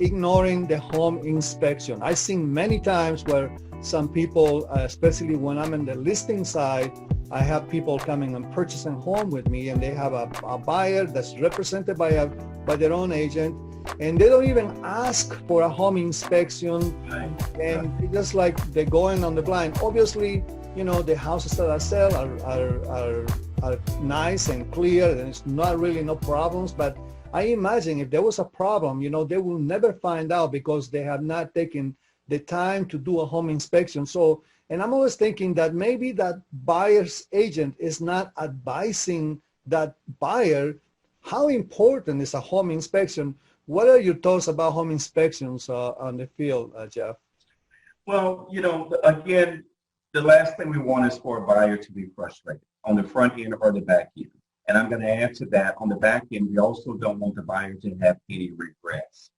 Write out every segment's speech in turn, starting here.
ignoring the home inspection. I've seen many times where some people, especially when I'm in the listing side, I have people coming and purchasing home with me, and they have a buyer that's represented by their own agent, and they don't even ask for a home inspection, and it's just like they're going on the blind. Obviously, you know, the houses that I sell are nice and clear, and it's not really no problems. But I imagine if there was a problem, you know, they will never find out because they have not taken the time to do a home inspection. So, and I'm always thinking that maybe that buyer's agent is not advising that buyer how important is a home inspection. What are your thoughts about home inspections on the field, Jeff? Well, you know, again, the last thing we want is for a buyer to be frustrated on the front end or the back end. And I'm going to add to that, on the back end, we also don't want the buyer to have any regrets.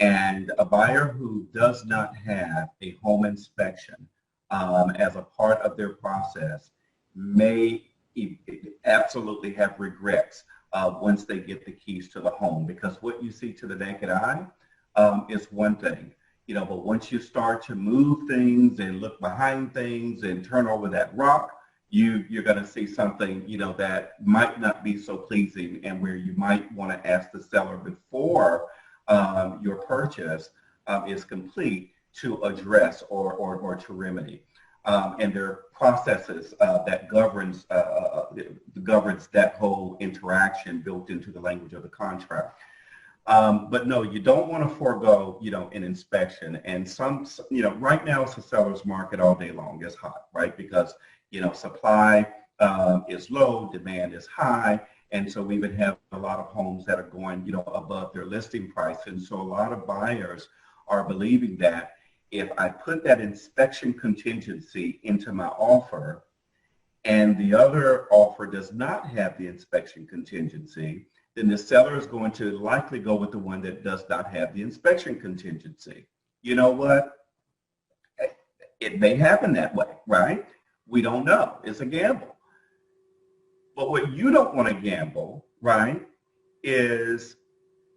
And a buyer who does not have a home inspection as a part of their process may absolutely have regrets once they get the keys to the home, because what you see to the naked eye is one thing, you know, but once you start to move things and look behind things and turn over that rock, you're going to see something, you know, that might not be so pleasing, and where you might want to ask the seller before your purchase is complete to address or to remedy. And there are processes that governs that whole interaction built into the language of the contract. But no, you don't want to forego, you know, an inspection. And some, you know, right now it's a seller's market all day long. It's hot, right? Because, you know, supply is low, demand is high. And so we even have a lot of homes that are going, you know, above their listing price. And so a lot of buyers are believing that if I put that inspection contingency into my offer and the other offer does not have the inspection contingency, then the seller is going to likely go with the one that does not have the inspection contingency. You know what? It may happen that way, right? We don't know. It's a gamble. But what you don't want to gamble, right, is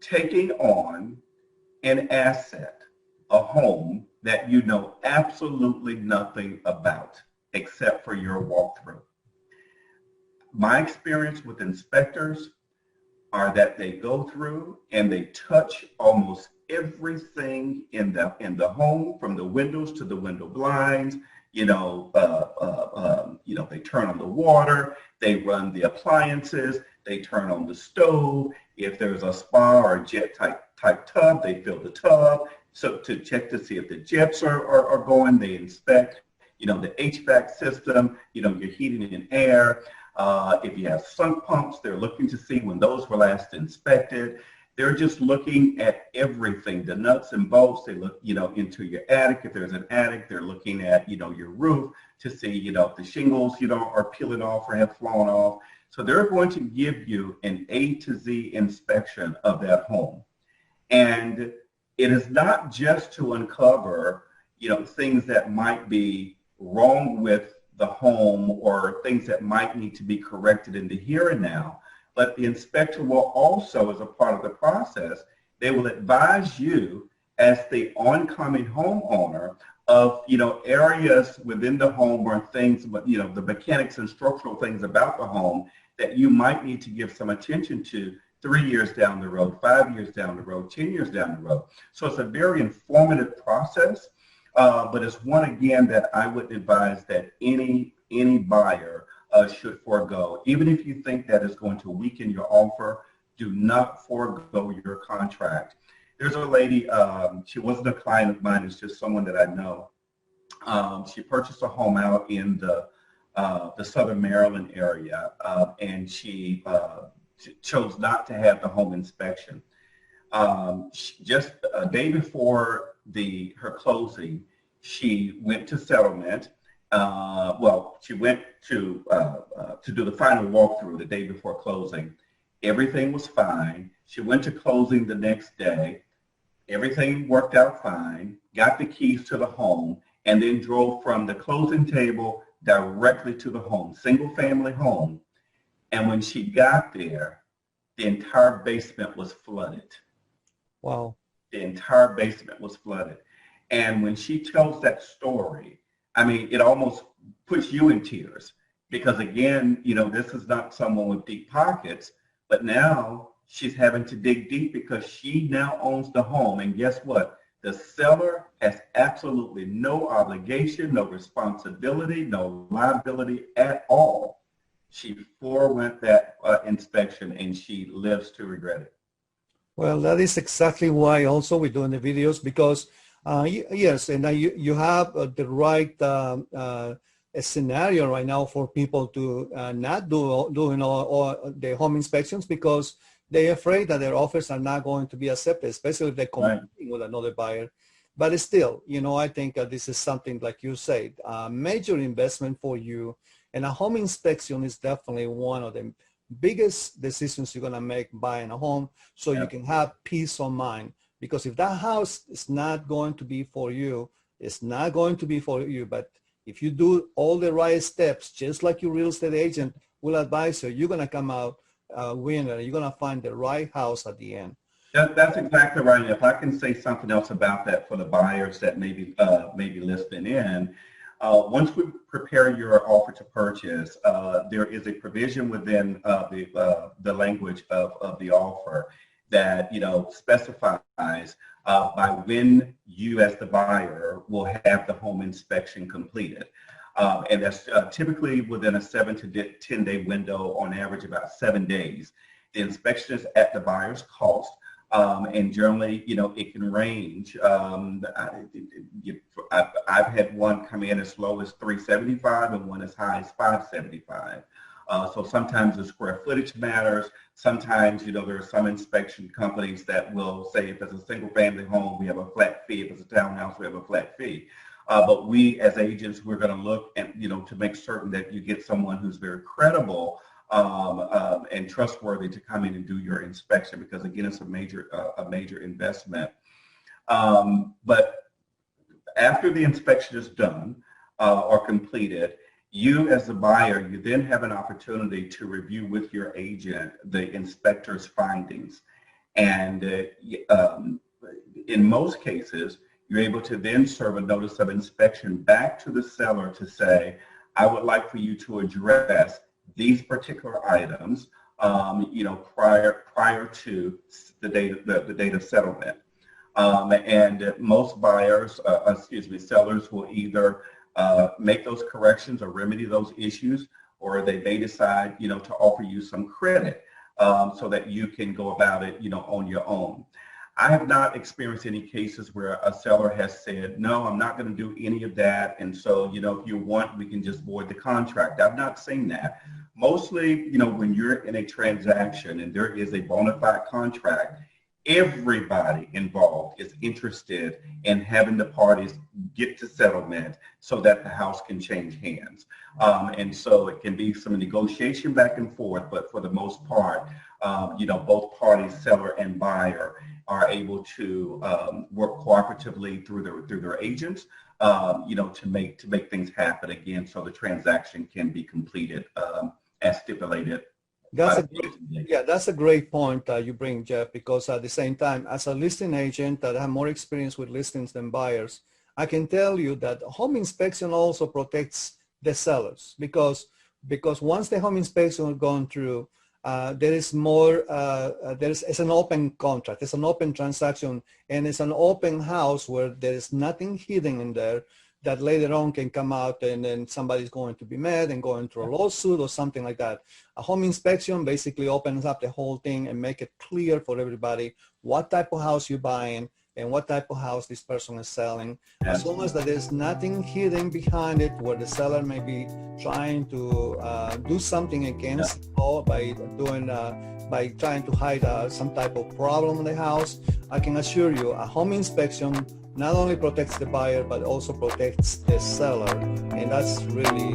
taking on an asset, a home that you know absolutely nothing about except for your walkthrough. My experience with inspectors are that they go through and they touch almost everything in the home, from the windows to the window blinds. You know, they turn on the water, they run the appliances, they turn on the stove. If there's a spa or a jet type tub, they fill the tub. So to check to see if the jets are going, they inspect, you know, the HVAC system, you know, your heating and air. If you have sump pumps, they're looking to see when those were last inspected. They're just looking at everything, the nuts and bolts. They look, you know, into your attic. If there's an attic, they're looking at, you know, your roof to see, you know, if the shingles, you know, are peeling off or have flown off. So they're going to give you an A to Z inspection of that home. And it is not just to uncover, you know, things that might be wrong with the home or things that might need to be corrected in the here and now. But the inspector will also, as a part of the process, they will advise you as the oncoming homeowner of, you know, areas within the home or things, but, you know, the mechanics and structural things about the home that you might need to give some attention to 3 years down the road, 5 years down the road, 10 years down the road. So it's a very informative process, but it's one, again, that I would advise that any buyer should forego. Even if you think that is going to weaken your offer, do not forego your contract. There's a lady, she wasn't a client of mine, it's just someone that I know. She purchased a home out in the Southern Maryland area, and she chose not to have the home inspection. Just a day before her closing, she went to settlement. She went to do the final walkthrough the day before closing. Everything was fine. She went to closing the next day. Everything worked out fine, got the keys to the home, and then drove from the closing table directly to the home, single family home. And when she got there, the entire basement was flooded. Wow. The entire basement was flooded. And when she tells that story, I mean, it almost puts you in tears because again, this is not someone with deep pockets, but now she's having to dig deep because she now owns the home. And guess what? The seller has absolutely no obligation, no responsibility, no liability at all. She forewent that inspection and she lives to regret it. Well, that is exactly why also we're doing the videos because yes, and you have the right a scenario right now for people to not doing all the home inspections because they're afraid that their offers are not going to be accepted, especially if they're competing with another buyer. But still, I think this is something like you said, a major investment for you, and a home inspection is definitely one of the biggest decisions you're going to make buying a home, so you can have peace of mind. Because if that house is not going to be for you, it's not going to be for you. But if you do all the right steps, just like your real estate agent will advise you, you're going to come out winner. You're going to find the right house at the end. That's exactly right. If I can say something else about that for the buyers that may be listening in, once we prepare your offer to purchase, there is a provision within the language of the offer that specifies by when you as the buyer will have the home inspection completed. And that's typically within a 7 to 10 day window, on average about 7 days. The inspection is at the buyer's cost. And generally, it can range. I've had one come in as low as $375 and one as high as $575. So sometimes the square footage matters. Sometimes, there are some inspection companies that will say if it's a single family home, we have a flat fee. If it's a townhouse, we have a flat fee. But we as agents, we're going to look at, to make certain that you get someone who's very credible and trustworthy to come in and do your inspection, because again, it's a major investment. But after the inspection is done or completed, you as a buyer, you then have an opportunity to review with your agent the inspector's findings. And in most cases, you're able to then serve a notice of inspection back to the seller to say, I would like for you to address these particular items, prior to the date of settlement. And most buyers, sellers will either make those corrections or remedy those issues, or they may decide, to offer you some credit so that you can go about it, on your own. I have not experienced any cases where a seller has said, no, I'm not going to do any of that. And so, if you want, we can just void the contract. I've not seen that. Mostly, when you're in a transaction and there is a bona fide contract, everybody involved is interested in having the parties get to settlement so that the house can change hands. And so it can be some negotiation back and forth, but for the most part, both parties, seller and buyer, are able to work cooperatively through their agents, to make things happen again, so the transaction can be completed as stipulated. That's a great point you bring, Jeff, because at the same time, as a listing agent that have more experience with listings than buyers, I can tell you that home inspection also protects the sellers, because once the home inspection has gone through, there is more, it's an open contract, it's an open transaction, and it's an open house where there is nothing hidden in there that later on can come out and then somebody's going to be mad and going through a lawsuit or something like that. A home inspection basically opens up the whole thing and make it clear for everybody what type of house you're buying and what type of house this person is selling. As long as there's nothing hidden behind it where the seller may be trying to do something against law by trying to hide some type of problem in the house, I can assure you a home inspection not only protects the buyer but also protects the seller, and that's really